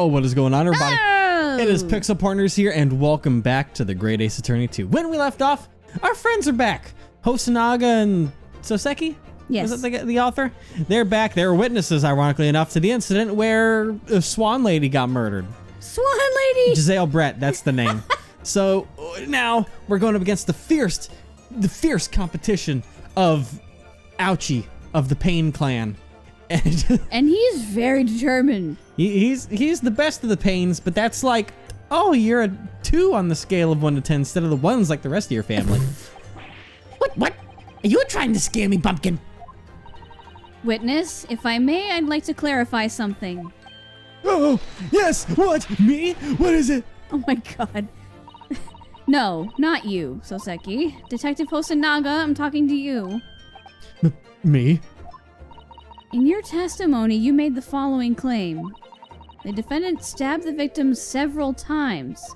Oh, what is going on, everybody? Oh! It is Pixel Partners here, and welcome back to the Great Ace Attorney 2. When we left off, our friends are back. Hosonaga and Soseki? Yes. Was that the author? They're back. They were witnesses, ironically enough, to the incident where a Swan Lady got murdered. Swan Lady! Giselle Brett, that's the name. So now we're going up against the fierce competition of Ouchie of the Pain Clan. And he's very determined. He's the best of the Pains, but that's like, oh, you're a 2 on the scale of 1 to 10 instead of the 1s like the rest of your family. What? Are you trying to scare me, Pumpkin? Witness, if I may, I'd like to clarify something. Oh, yes, what? Me? What is it? Oh my god. No, not you, Soseki. Detective Hosonaga, I'm talking to you. Me? In your testimony, you made the following claim. The defendant stabbed the victim several times.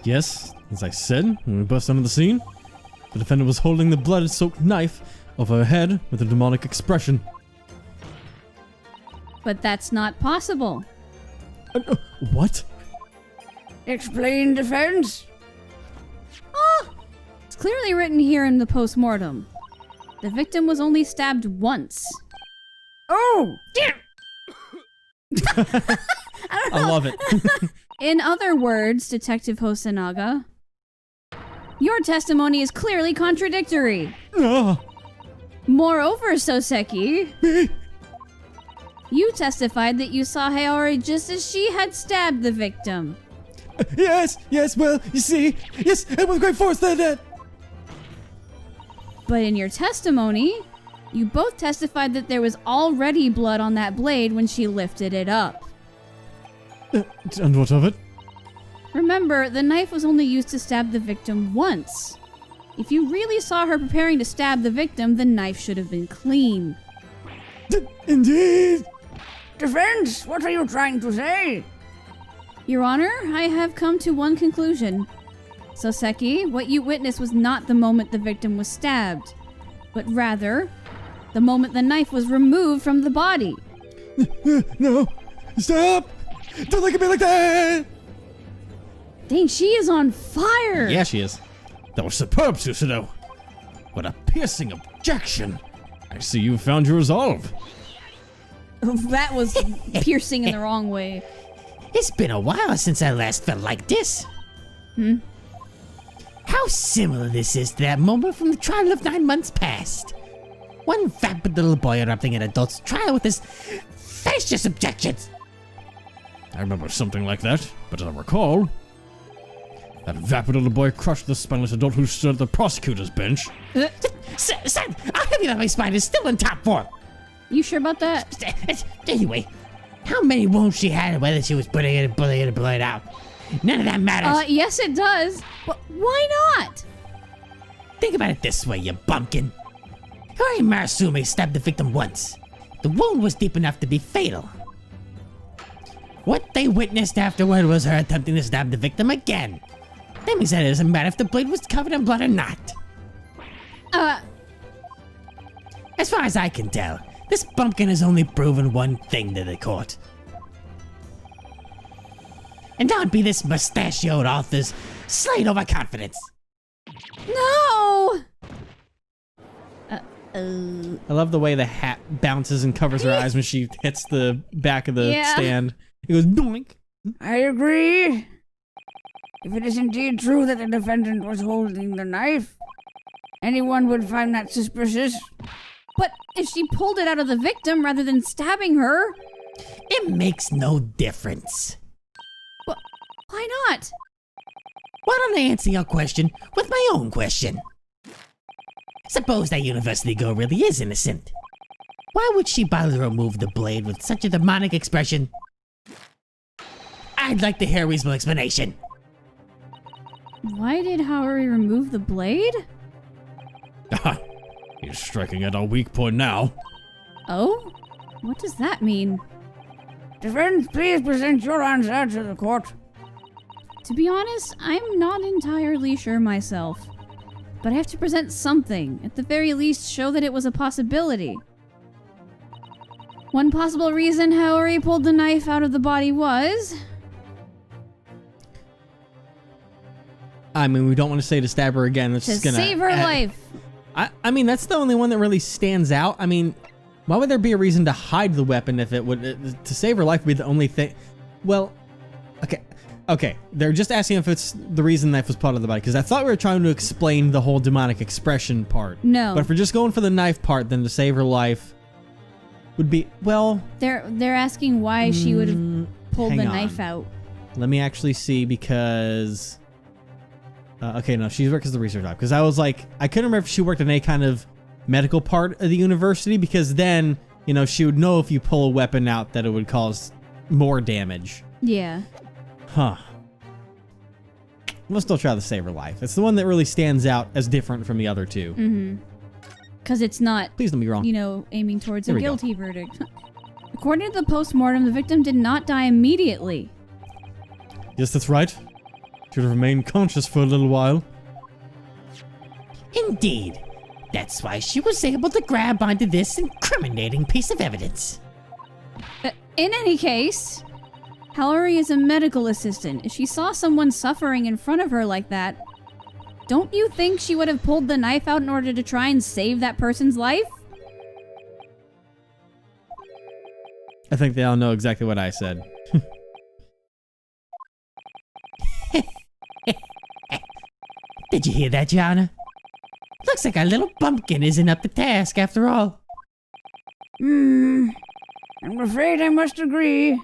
Yes, as I said, when we burst onto the scene, the defendant was holding the blood-soaked knife over her head with a demonic expression. But that's not possible. What? Explain, defense. It's clearly written here in the post-mortem. The victim was only stabbed once. Oh, damn. I love it. In other words, Detective Hosonaga, your testimony is clearly contradictory. Moreover, Soseki, you testified that you saw Haori just as she had stabbed the victim. Yes, well, you see, yes, and with great force that. But in your testimony, you both testified that there was already blood on that blade when she lifted it up. And what of it? Remember, the knife was only used to stab the victim once. If you really saw her preparing to stab the victim, the knife should have been clean. Indeed! Defense, what are you trying to say? Your Honor, I have come to one conclusion. Soseki, what you witnessed was not the moment the victim was stabbed, but rather, the moment the knife was removed from the body. No! Stop! Don't look at me like that! Dang, she is on fire! Yeah, she is. That was superb, Susanoo. What a piercing objection. I see you found your resolve. That was piercing in the wrong way. It's been a while since I last felt like this. How similar this is to that moment from the trial of 9 months past. One vapid little boy erupting an adult's trial with his facious objections. I remember something like that, but as I recall, that vapid little boy crushed the spineless adult who stood at the prosecutor's bench. Son, I'll have you that my spine is still in top form. You sure about that? Anyway, how many wounds she had and whether she was putting it and blood out. None of that matters. Yes it does. But why not? Think about it this way, you bumpkin. Hori Marasume stabbed the victim once. The wound was deep enough to be fatal. What they witnessed afterward was her attempting to stab the victim again. That means that it doesn't matter if the blade was covered in blood or not. As far as I can tell, this bumpkin has only proven one thing to the court. And that would be this mustachioed author's slight overconfidence. No! I love the way the hat bounces and covers her eyes when she hits the back of the stand. It goes doink. I agree. If it is indeed true that the defendant was holding the knife, anyone would find that suspicious. But if she pulled it out of the victim rather than stabbing her... It makes no difference. But why not? Why don't I answer your question with my own question? Suppose that university girl really is innocent. Why would she bother to remove the blade with such a demonic expression? I'd like to hear a reasonable explanation. Why did Haori remove the blade? You're striking at our weak point now. Oh? What does that mean? Defense, please present your answer to the court. To be honest, I'm not entirely sure myself. But I have to present something, at the very least show that it was a possibility. One possible reason Hillary pulled the knife out of the body was... I mean, we don't want to say to stab her again. That's to just gonna save her life. I mean, that's the only one that really stands out. I mean, why would there be a reason to hide the weapon if it would to save her life would be the only thing? Well, okay. They're just asking if it's the reason the knife was pulled out of the body, because I thought we were trying to explain the whole demonic expression part. No. But if we're just going for the knife part, then to save her life would be, well... They're asking why she would have pulled the hang knife on. out. Let me actually see, because... okay, no, she works as the research lab. Because I was like, I couldn't remember if she worked in any kind of medical part of the university, because then, you know, she would know if you pull a weapon out that it would cause more damage. Yeah. Huh. We'll still try to save her life. It's the one that really stands out as different from the other two. Mm-hmm. Because it's not, Please don't be wrong. you know, aiming towards a Here we go. guilty verdict. According to the post-mortem, the victim did not die immediately. Yes, that's right. Should have remained conscious for a little while. Indeed. That's why she was able to grab onto this incriminating piece of evidence. In any case, Hillary is a medical assistant. If she saw someone suffering in front of her like that, don't you think she would have pulled the knife out in order to try and save that person's life? I think they all know exactly what I said. Did you hear that, Gianna? Looks like our little bumpkin isn't up to task after all. I'm afraid I must agree.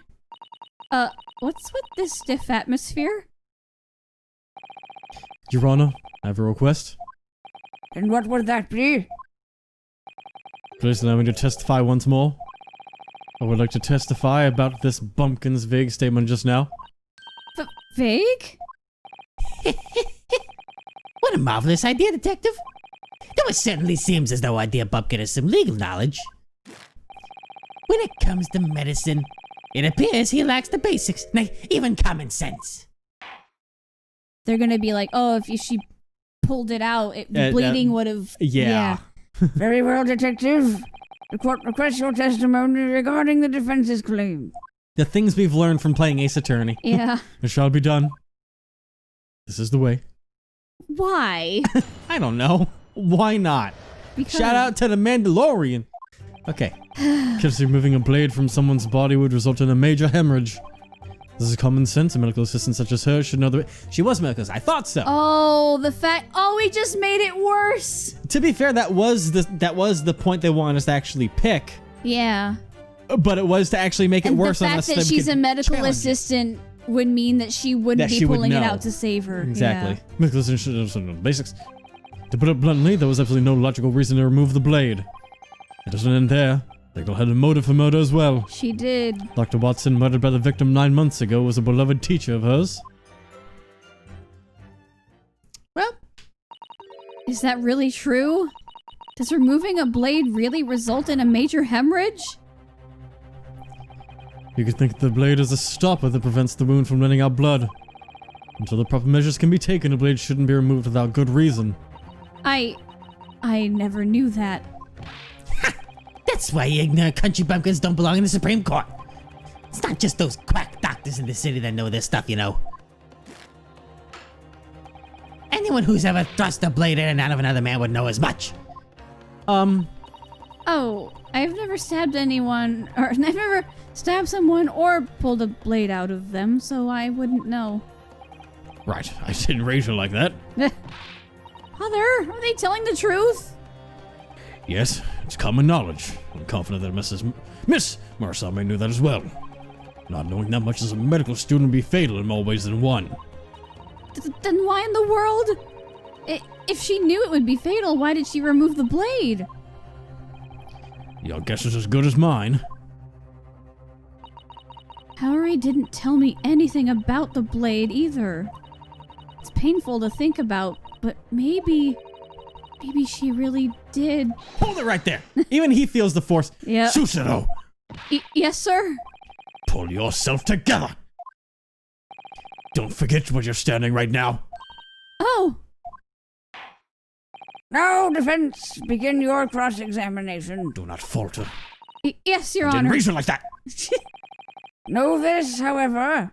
What's with this stiff atmosphere? Your Honor, I have a request. And what would that be? Please allow me to testify once more. I would like to testify about this bumpkin's vague statement just now. Vague? What a marvelous idea, Detective. Though it certainly seems as though our dear bumpkin has some legal knowledge. When it comes to medicine, it appears he lacks the basics, like even common sense. They're gonna be like, oh, if she pulled it out, the bleeding would have... Yeah. Very well, Detective. The court requests your testimony regarding the defense's claim. The things we've learned from playing Ace Attorney. Yeah. It shall be done. This is the way. Why? I don't know. Why not? Because... Shout out to the Mandalorian. Okay. Because removing a blade from someone's body would result in a major hemorrhage. This is common sense. A medical assistant such as her should know the way. She was medical assistant. I thought so. Oh, the fact... Oh, we just made it worse. To be fair, that was the point they wanted us to actually pick. Yeah. But it was to actually make it And worse the on fact us. that she's a medical assistant would mean that she wouldn't be pulling it out to save her. Exactly. Yeah. Medical assistant should know the basics. To put it bluntly, there was absolutely no logical reason to remove the blade. It doesn't end there. The girl had a motive for murder as well. She did. Dr. Watson, murdered by the victim 9 months ago, was a beloved teacher of hers. Well, Is that really true? Does removing a blade really result in a major hemorrhage? You could think the blade is a stopper that prevents the wound from letting out blood. Until the proper measures can be taken, a blade shouldn't be removed without good reason. I never knew that. that's why you ignorant country bumpkins don't belong in the Supreme Court. It's not just those quack doctors in the city that know this stuff, you know. Anyone who's ever thrust a blade in and out of another man would know as much. Oh, I've never stabbed anyone, or I've never stabbed someone or pulled a blade out of them, so I wouldn't know. Right, I didn't raise her like that. Mother, are they telling the truth? Yes, it's common knowledge. I'm confident that Miss Marsame knew that as well. Not knowing that much as a medical student would be fatal in more ways than one. Then why in the world? If she knew it would be fatal, why did she remove the blade? Your guess is as good as mine. Hillary didn't tell me anything about the blade either. It's painful to think about, but maybe she really did. Hold it right there. Even he feels the force. Yeah. Sushiro, Yes, sir? pull yourself together. Don't forget where you're standing right now. Oh, Now, defense, begin your cross-examination. Do not falter. Yes, Your Didn't Honor. reason like that. Know this, however.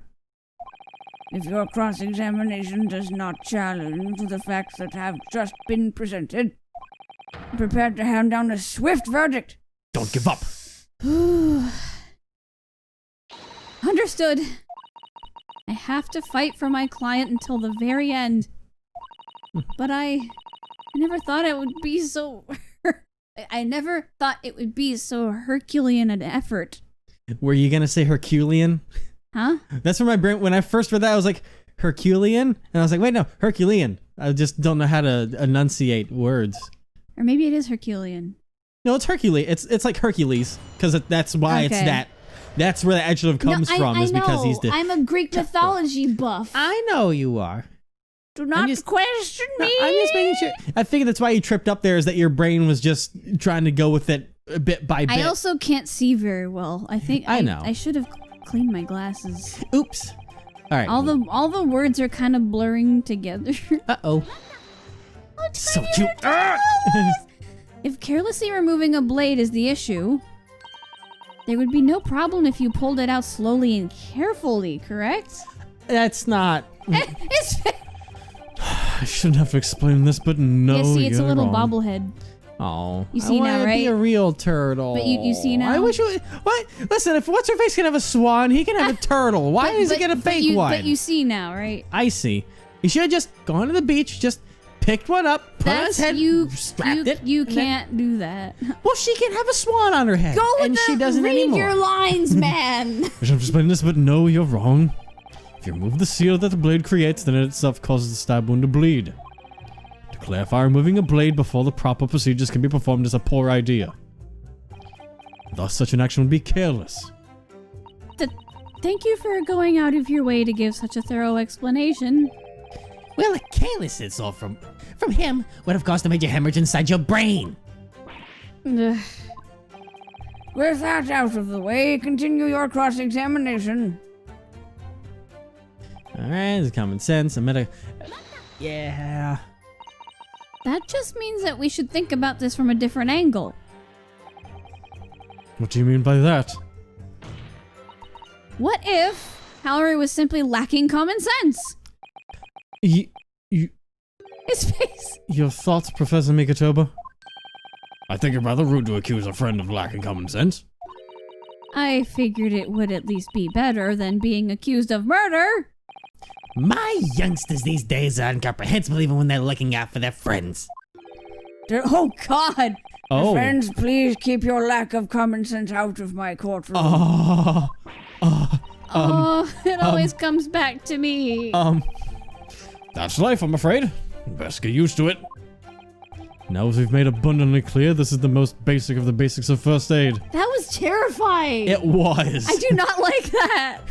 If your cross-examination does not challenge the facts that have just been presented, I'm prepared to hand down a swift verdict. Don't give up. Understood. I have to fight for my client until the very end. But I never thought it would be so... I never thought it would be so Herculean an effort. Were you gonna say Herculean? Huh? That's where my brain, when I first read that, I was like, Herculean? And I was like, wait, no, Herculean. I just don't know how to enunciate words. Or maybe it is Herculean. No, it's Hercules. It's like Hercules, because that's why it's Okay. that. That's where the adjective comes from, is because he's the... I'm a Greek mythology buff. I know you are. Do not just- question No, me. I'm just making sure. I figured that's why you tripped up there, is that your brain was just trying to go with it bit by bit. I also can't see very well. I think I know. I should have cleaned my glasses. Oops. All right. All the words are kind of blurring together. Uh-oh. So cute. If carelessly removing a blade is the issue, there would be no problem if you pulled it out slowly and carefully, correct? That's not... It's I shouldn't have to explain this, but no, yeah, see, it's a you're little wrong. bobblehead. Oh, You see I now, wanna right? be a real turtle. But you see now? I wish you. What? Listen, if what's her face can have a swan, he can have a turtle. Why does he get a fake one? But you see now, right? I see. You should have just gone to the beach, just picked one up, put it on his head, strapped it. You and then- can't do that. Well, she can have a swan on her head, Go with and she doesn't read anymore. your lines, man. I should have explained this, but no, you're wrong. If you remove the seal that the blade creates, then it itself causes the stab wound to bleed. To clarify, removing a blade before the proper procedures can be performed is a poor idea. Thus, such an action would be careless. Thank you for going out of your way to give such a thorough explanation. Well, a carelessness all from him would have caused a major hemorrhage inside your brain. Ugh. With that out of the way, continue your cross-examination. Alright, this is common sense. Yeah. That just means that we should think about this from a different angle. What do you mean by that? What if Hallory was simply lacking common sense? His face. Your thoughts, Professor Mikatoba? I think you're rather rude to accuse a friend of lacking common sense. I figured it would at least be better than being accused of murder. My youngsters these days are incomprehensible even when they're looking out for their friends. Oh, God. Oh. Friends, please keep your lack of common sense out of my courtroom. It always comes back to me. That's life, I'm afraid. Best get used to it. Now, as we've made abundantly clear, this is the most basic of the basics of first aid. That was terrifying. It was. I do not like that.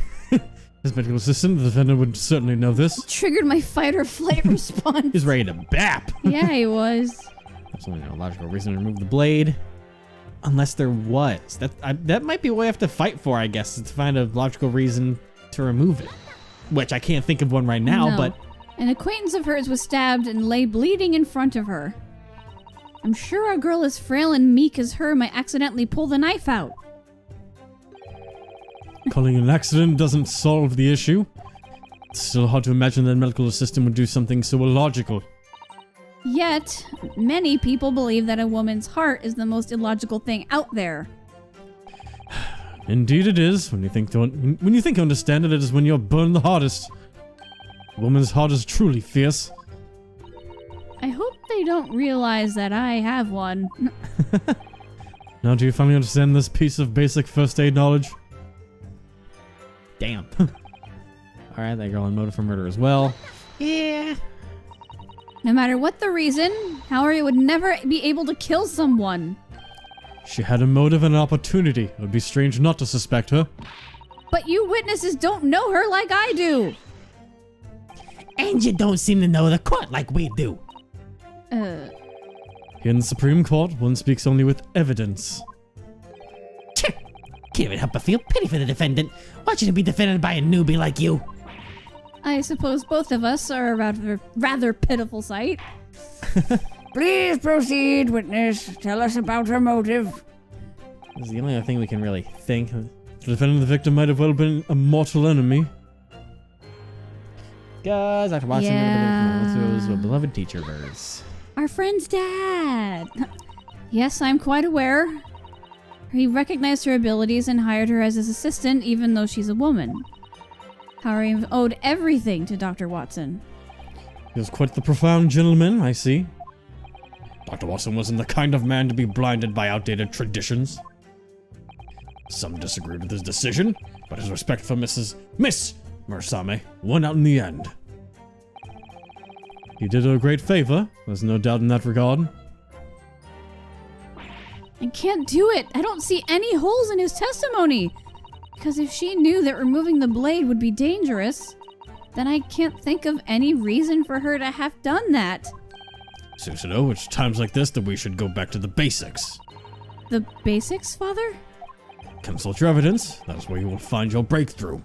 As medical assistant, the defendant would certainly know this. Triggered my fight or flight response. He's ready to bap. Yeah, he was. Absolutely no logical reason to remove the blade. Unless there was. That might be what we have to fight for, I guess, is to find a logical reason to remove it. Which I can't think of one right now, No. but... An acquaintance of hers was stabbed and lay bleeding in front of her. I'm sure a girl as frail and meek as her might accidentally pull the knife out. Calling it an accident doesn't solve the issue. It's still hard to imagine that a medical assistant would do something so illogical. Yet, many people believe that a woman's heart is the most illogical thing out there. Indeed it is. When you think you understand it, it is when you're burned the hardest. A woman's heart is truly fierce. I hope they don't realize that I have one. Now do you finally understand this piece of basic first aid knowledge? Damn. Alright, that girl on motive for murder as well. Yeah. No matter what the reason, Hallory would never be able to kill someone. She had a motive and an opportunity. It would be strange not to suspect her. But you witnesses don't know her like I do. And you don't seem to know the court like we do. Here in the Supreme Court, one speaks only with evidence. Can't even help but feel pity for the defendant, watching him be defended by a newbie like you. I suppose both of us are a rather pitiful sight. Please proceed, witness. Tell us about her motive. This is the only other thing we can really think. The defendant of the victim might have well been a mortal enemy. Guys, Dr. Watson was a beloved teacher of hers. Our friend's dad. Yes, I'm quite aware. He recognized her abilities and hired her as his assistant, even though she's a woman. Harry owed everything to Dr. Watson. He was quite the profound gentleman, I see. Dr. Watson wasn't the kind of man to be blinded by outdated traditions. Some disagreed with his decision, but his respect for Miss Murasame won out in the end. He did her a great favor, there's no doubt in that regard. I can't do it. I don't see any holes in his testimony. Because if she knew that removing the blade would be dangerous, then I can't think of any reason for her to have done that. Seems to know it's times like this that we should go back to the basics. The basics, Father? Consult your evidence, that is where you will find your breakthrough.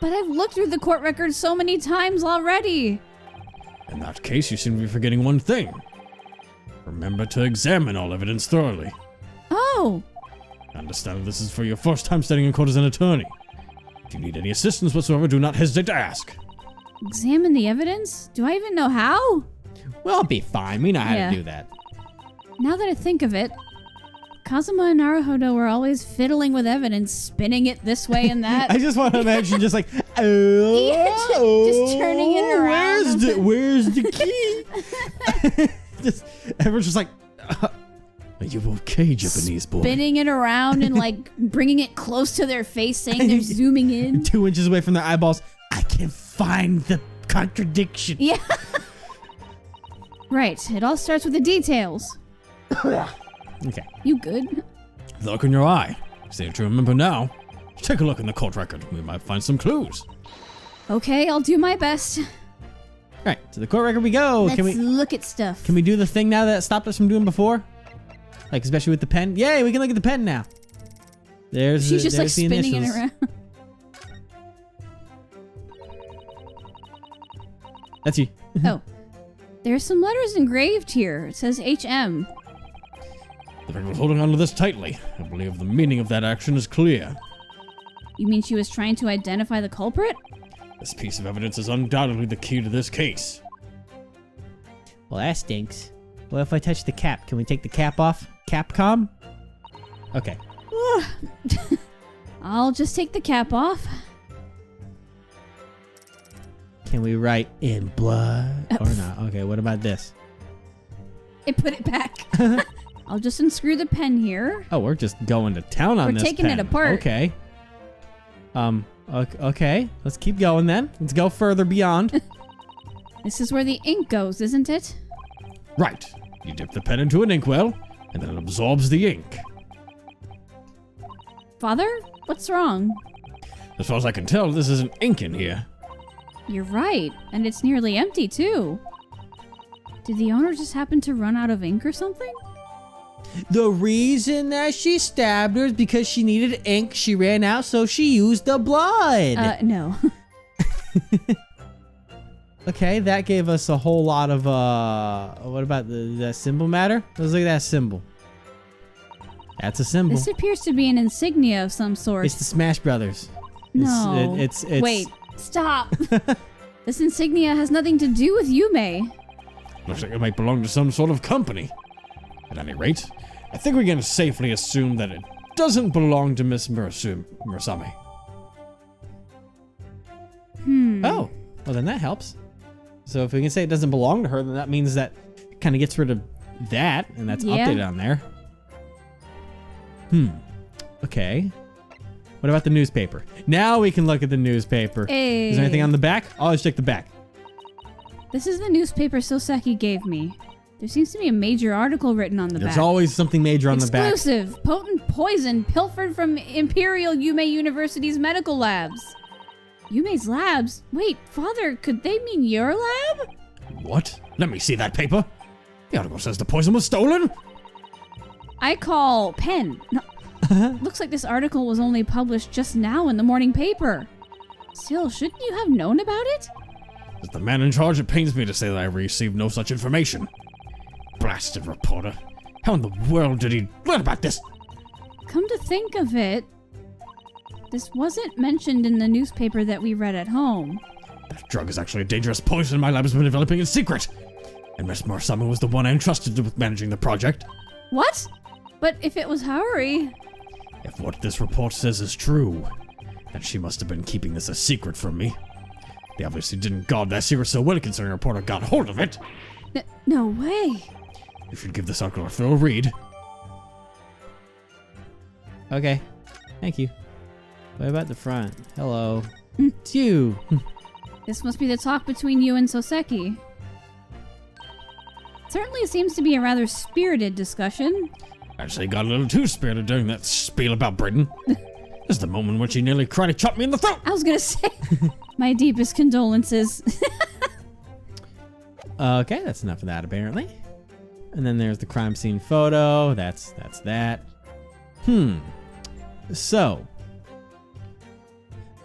But I've looked through the court records so many times already. In that case, you seem to be forgetting one thing. Remember to examine all evidence thoroughly. Oh! I understand that this is for your first time standing in court as an attorney. If you need any assistance whatsoever, do not hesitate to ask. Examine the evidence? Do I even know how? Well, I'll be fine. We know how to do that. Now that I think of it, Kazuma and Naruhodo were always fiddling with evidence, spinning it this way and that. I just want to imagine just like, oh, just turning it around. Where's the key? Everyone's just like, are you okay, Japanese boy? Spinning it around and like bringing it close to their face, saying they're zooming in. 2 inches away from their eyeballs. I can find the contradiction. Yeah. Right. It all starts with the details. Okay. You good? The look in your eye. Seem to remember now. Take a look in the court record. We might find some clues. Okay, I'll do my best. Right, to the court record we go. Let's look at stuff. Can we do the thing now that stopped us from doing before? Like, especially with the pen? Yay, we can look at the pen now. She's just like the spinning initials. it around. That's you. Oh. There's some letters engraved here. It says HM. The victim was holding onto this tightly. I believe the meaning of that action is clear. You mean she was trying to identify the culprit? This piece of evidence is undoubtedly the key to this case. Well, that stinks. What if I touch the cap? Can we take the cap off? Capcom? Okay. I'll just take the cap off. Can we write in blood or not? Okay, what about this? I put it back. I'll just unscrew the pen here. Oh, we're just going to town on this We're taking pen. it apart. Okay. Okay. Let's keep going then. Let's go further beyond. This is where the ink goes, isn't it? Right. You dip the pen into an inkwell, and then it absorbs the ink. Father? What's wrong? As far as I can tell, this isn't ink in here. You're right, and it's nearly empty too. Did the owner just happen to run out of ink or something? The reason that she stabbed her is because she needed ink. She ran out, so she used the blood. No. Okay, that gave us a whole lot of, what about that symbol matter? Let's look at that symbol. That's a symbol. This appears to be an insignia of some sort. It's the Smash Brothers. No. It's Wait, stop. This insignia has nothing to do with Yume. Looks like it might belong to some sort of company. At any rate, I think we can safely assume that it doesn't belong to Miss Murasame. Oh, well then that helps. So if we can say it doesn't belong to her, then that means that it kind of gets rid of that, and that's updated on there. Okay. What about the newspaper? Now we can look at the newspaper. Hey. Is there anything on the back? Oh, let's check the back. This is the newspaper Soseki gave me. There seems to be a major article written on the back. There's always something major on the back. Exclusive. Potent poison pilfered from Imperial Yume University's medical labs. Yume's labs? Wait, Father, could they mean your lab? What? Let me see that paper. The article says the poison was stolen. I call pen. No. Looks like this article was only published just now in the morning paper. Still, shouldn't you have known about it? As the man in charge, it pains me to say that I received no such information. Blasted reporter. How in the world did he learn about this? come to think of it, this wasn't mentioned in the newspaper that we read at home. That drug is actually a dangerous poison my lab has been developing in secret. And Miss Marsama was the one I entrusted with managing the project. What? But if it was Haori... If what this report says is true, then she must have been keeping this a secret from me. They obviously didn't guard that secret so well considering a reporter got hold of it. No way. You should give this article a thorough read. Okay. Thank you. What about the front? Hello. It's you. This must be the talk between you and Soseki. Certainly seems to be a rather spirited discussion. Actually got a little too spirited during that spiel about Britain. This is the moment when she nearly cried and chopped me in the throat. I was gonna say, my deepest condolences. Okay, that's enough of that apparently. And then there's the crime scene photo. That's that. So,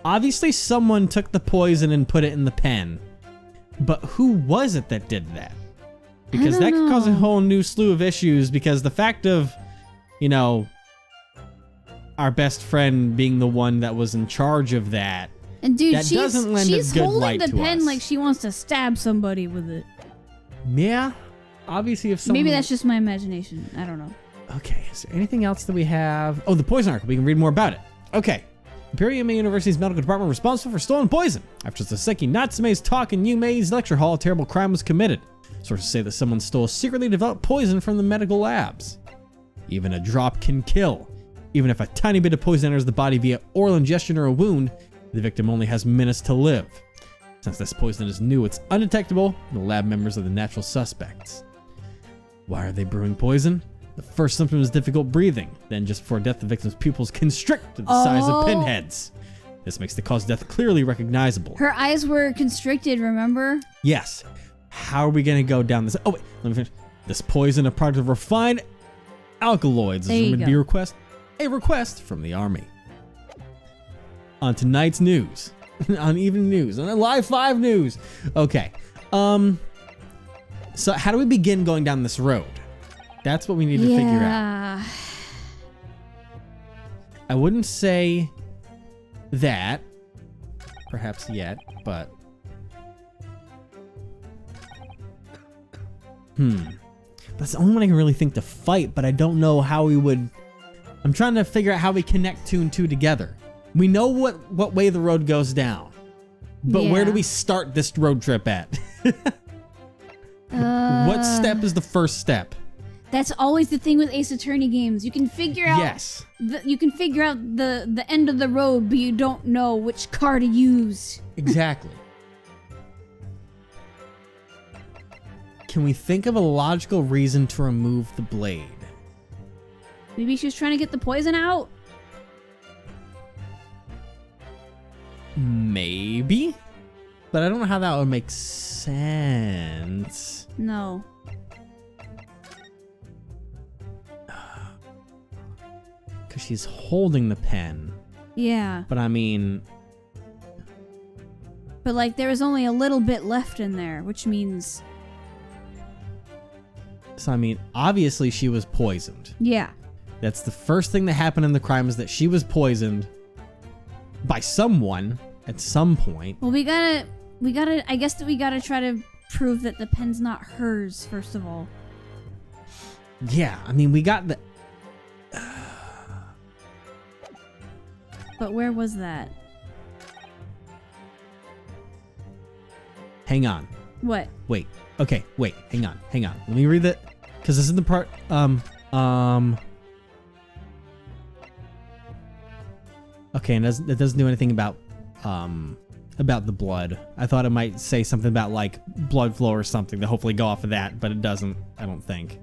obviously someone took the poison and put it in the pen. But who was it that did that? Because that could cause a whole new slew of issues, because the fact of, you know, our best friend being the one that was in charge of that. And dude, that doesn't lend a she's good holding light the to pen us. like she wants to stab somebody with it. Yeah. Obviously if someone... Maybe that's just my imagination. I don't know. Okay, is there anything else that we have? Oh, the poison article. We can read more about it. Okay. Imperial University's medical department responsible for stolen poison. After Soseki Natsume's talk in Yumei's lecture hall, a terrible crime was committed. Sources say that someone stole secretly developed poison from the medical labs. Even a drop can kill. Even if a tiny bit of poison enters the body via oral ingestion or a wound, the victim only has minutes to live. Since this poison is new, it's undetectable, and the lab members are the natural suspects. Why are they brewing poison? The first symptom is difficult breathing. Then, just before death, the victim's pupils constrict to the size of pinheads. This makes the cause of death clearly recognizable. Her eyes were constricted, remember? Yes. How are we going to go down this? Oh, wait. Let me finish. This poison, a product of refined alkaloids, There you is a request from the army. On tonight's news. On Even News. On Live 5 News. Okay. So how do we begin going down this road? That's what we need to figure out. I wouldn't say that, perhaps yet, but... That's the only one I can really think to fight, but I don't know how we would... I'm trying to figure out how we connect 2 and 2 together. We know what way the road goes down, but where do we start this road trip at? What step is the first step? That's always the thing with Ace Attorney games. You can figure out you can figure out the end of the road, but you don't know which car to use. Exactly. Can we think of a logical reason to remove the blade? Maybe she was trying to get the poison out? Maybe. But I don't know how that would make sense. No. Because she's holding the pen. Yeah. But I mean... But like there was only a little bit left in there, which means... So I mean, obviously she was poisoned. Yeah. That's the first thing that happened in the crime, is that she was poisoned by someone at some point. Well, we gotta, I guess that we gotta try to prove that the pen's not hers, first of all. Yeah, I mean, we got the... But where was that? Hang on. What? Wait. Okay, wait. Hang on. Let me read that, because this is the part... Okay, and it doesn't do anything about the blood. I thought it might say something about like blood flow or something to hopefully go off of that, but it doesn't. I don't think.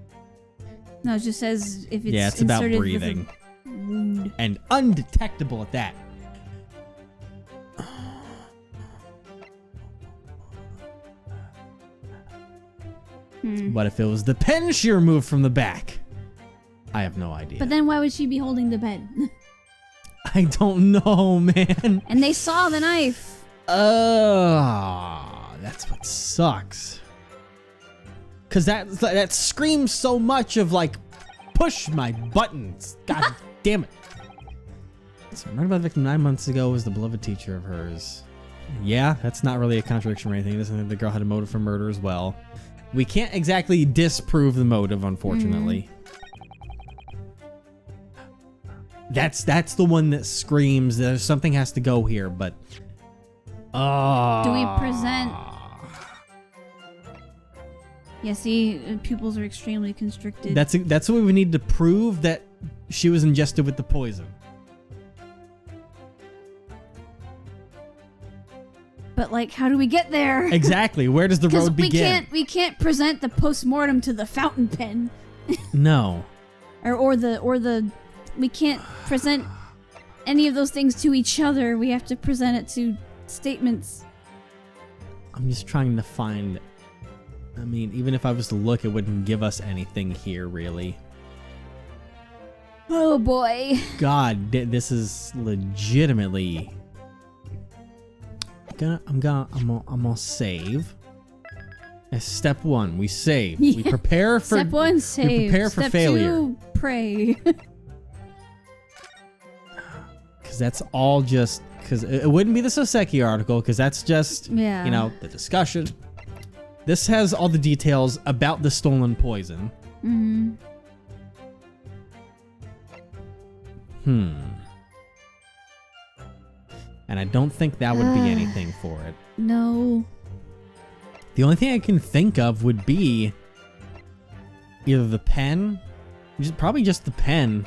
No, it just says if it's it's about inserted with a breathing wound. and undetectable at that. What if it was the pen she removed from the back? I have no idea. But then why would she be holding the pen? I don't know, man. And they saw the knife. That's what sucks. Cause that screams so much of like, push my buttons. God damn it. So murdered by the victim 9 months ago was the beloved teacher of hers. Yeah, that's not really a contradiction or anything. Doesn't mean the girl had a motive for murder as well. We can't exactly disprove the motive, unfortunately. That's the one that screams there's something has to go here, but Do we present? Yeah, see, pupils are extremely constricted. that's what we need to prove that she was ingested with the poison. But like, how do we get there? Exactly. Where does the road begin? we can't present the postmortem to the fountain pen. No. or the we can't present any of those things to each other. We have to present it to statements. I'm just trying to find. I mean, even if I was to look, it wouldn't give us anything here, really. Oh boy. God, this is legitimately. I'm gonna save. As step 1, we save. Yeah. We prepare for. Step 1, save. We prepare for Step failure. 2, pray. Because that's all just. Because it wouldn't be the Soseki article. Because that's just. Yeah. You know, the discussion. This has all the details about the stolen poison. Mm-hmm. And I don't think that would be anything for it. No. The only thing I can think of would be either the pen, probably just the pen,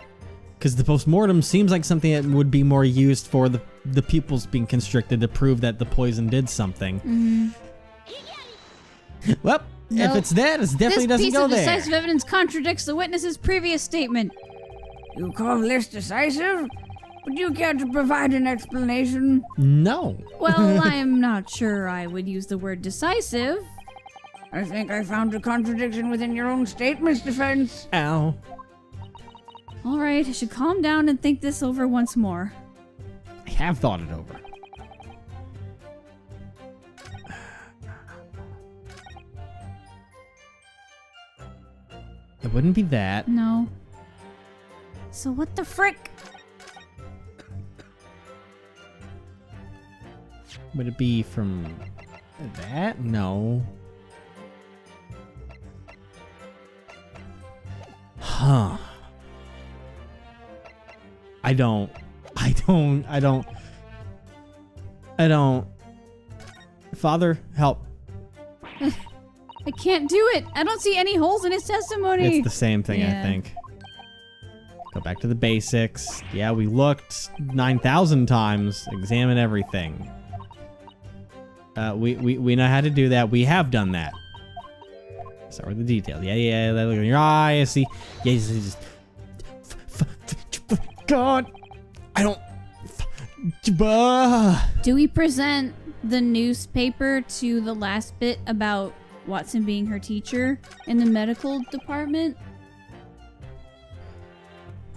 because the postmortem seems like something that would be more used for the pupils being constricted to prove that the poison did something. Mm-hmm. Well, Nope. if it's that, it definitely doesn't go This piece of there. decisive evidence contradicts the witness's previous statement. You call this decisive? Would you care to provide an explanation? No. Well, I am not sure I would use the word decisive. I think I found a contradiction within your own statements, defense. Ow. All right, I should calm down and think this over once more. I have thought it over. It wouldn't be that. No. So what the frick? Would it be from that? No. Huh. I don't. Father, help. I can't do it. I don't see any holes in his testimony. It's the same thing, I Yeah. think. Go back to the basics. Yeah, we looked 9,000 times. Examine everything. We know how to do that. We have done that. Start with the details. Yeah. Look in your eye. I see. Yeah, just. God, I don't. Do we present the newspaper to the last bit about Watson being her teacher in the medical department?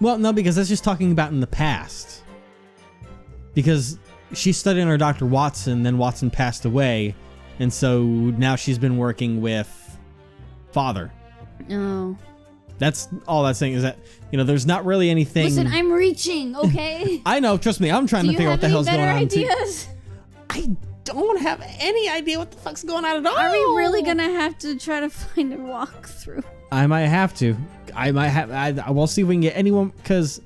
Well, no, because that's just talking about in the past. Because she studied under Dr. Watson, then Watson passed away, and so now she's been working with Father. Oh. That's all that's saying is that, there's not really anything. Listen, I'm reaching, okay? I know, trust me, I'm trying to figure out what the hell's going on. Do you have any better ideas? I don't have any idea what the fuck's going on at all. Are we really gonna have to try to find a walkthrough? I might have to. I will see if we can get anyone, because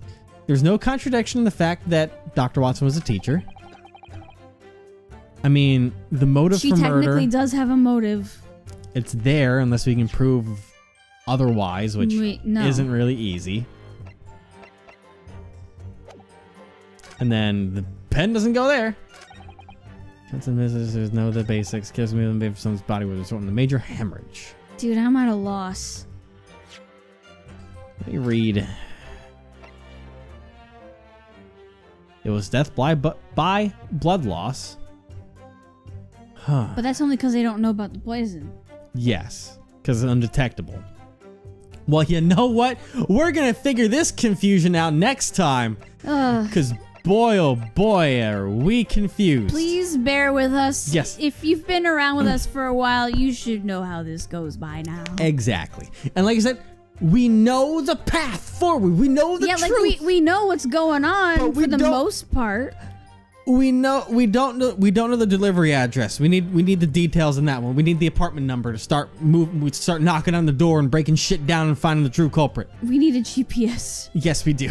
there's no contradiction in the fact that Dr. Watson was a teacher. I mean, the motive She for technically murder, does have a motive. it's there unless we can prove otherwise, which No. isn't really easy. And then the pen doesn't go there. Johnson visitors know the basics. Gives me the someone's body was resulting in a major hemorrhage. Dude, I'm at a loss. Let me read. It was death by blood loss. Huh. But that's only because they don't know about the poison. Yes, because it's undetectable. Well, you know what? We're going to figure this confusion out next time. Ugh. Because boy, oh boy, are we confused. Please bear with us. Yes. If you've been around with us for a while, you should know how this goes by now. Exactly. And like I said, We know the path forward. We know the Yeah, truth. like we know what's going on But we for the don't- most part. We don't know the delivery address. We need the details in that one. We need the apartment number to start moving. We start knocking on the door and breaking shit down and finding the true culprit. We need a GPS. Yes, we do.